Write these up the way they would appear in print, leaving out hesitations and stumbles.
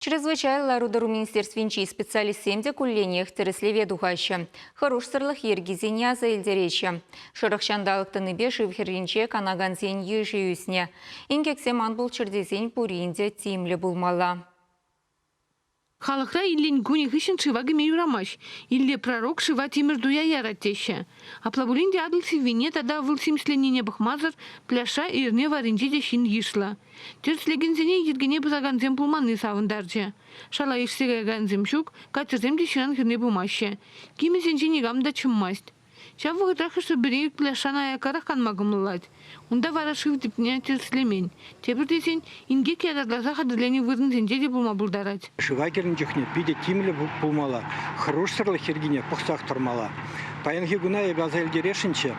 Чрезвычайно рудару министерствинчи специалистемде куллениях тереслеве духаща. Хорош сырлых ергизиня за эльдереча. Шырықшандалықтыны беш ивхеринче канаганзен ежи үсне. Ингексем анбул чердезен пуринде тимлі булмала. Халықра иллен гуни хышын шываги мейурамаш. Илле пророк шыва тимирдуя яратеща. Аплабулинде адыл сивине тада вылсимсленіне бахмазар пляша ирне варинчеде шин ешла. Терслегензене ергене бузаганзем пулманы савындарча. Шала ишсеге ганзем катерзем деширан хирне бумаще. Кимесенче негамда чыммасть. Чаву гытрахышы бірейік пляшана аякарах канмагымылать. Унда вара шыв типне терслемень. Тепір десен, инге кедадласа хадырлені вырын сенде де булма булдарать. Шывакерін жүхне пиде тимлі булмала. Хорош сырлы хергене пұқсақ тұрмала. Паянхи гуна ебаза эльдерешінче.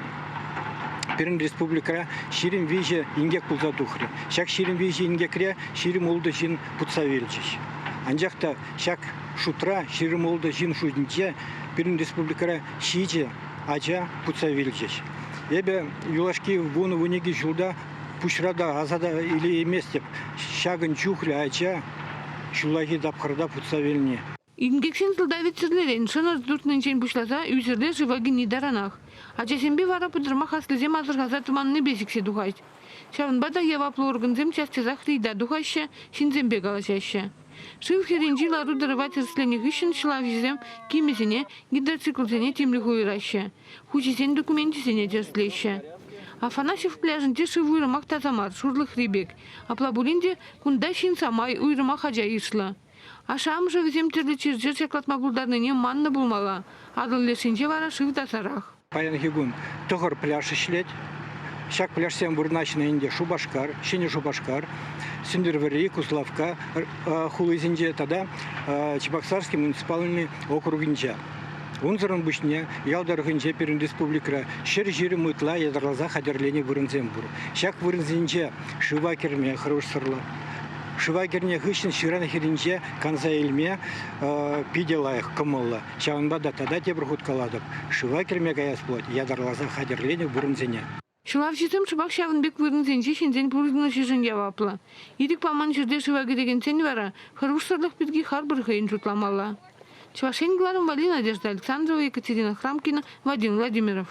Перін республикара ширим веже ингек пулза тухры. Шак ширим веже ингекре ширим олды жин путса велчиш. Анжақта шак шутра ширим олды жин шудинче перін республикара шиже ача путса велчиш. Ебе юлашки вуны вунеги жулда пушрада азада или еместеп шагын чухры ача шулаги дапхарда путса велне. Ингексен тылдавит сірлерен, шыныз дұртнынчен бұшласа, үйсірде живаги недаранақ. Ачасенбе вара пыдырмақ аслызем азырғаза туманны бесіксе дұғайд. Шавынбада еваплы органзем частезақ рейда дұғайшы, шинзембе галашашы. Шыв херенжи лару дырывать рысленек үшін шылавжизем кемесіне гидроциклзене темлі хуйрашы. Хучесен документисене терслейші. Афанасьев пляжынде шыв уйрымақ тазамар, шурлық ребек. Аплабулинде кунда шин самай уйрымақ ажа ишлы. Ашам же візем терлі чержер шаклатма бұлдарныне манны бұлмала. Адыл лешінже вара шыв тасарақ. Паян хигун тұғыр пляж ішлет. Шак пляжсен бұрначына инде Шубашкар, шене Шубашкар, Сендервери, Кузлавка, хулызинде тада Чебоксарский муниципальный округинче. Унзырын бушне ялдарғынче перін республикра шер жері мытла ядырлаза хадерлене вырынзем бұр. Шак вырынзинче шыва керме хорош сырлы. Шыва керне хышын шыраны херінче канза елме пиделайық кымылы. Шавынбада тада тебір хуткаладып. Шыва керме гаяс плоть ядырлаза хадерлене вырынзене. Шылавшитым шыбақ шавынбек вырынзенче шинзен пурызны шижын яваплы. Идік паман жерде шываги деген сен вара, хорош сырлық бізге хар бір хейін жұтламала. Чувашен Гларом Вали, Надежда Александрова, Екатерина Храмкина, Вадим Владимиров.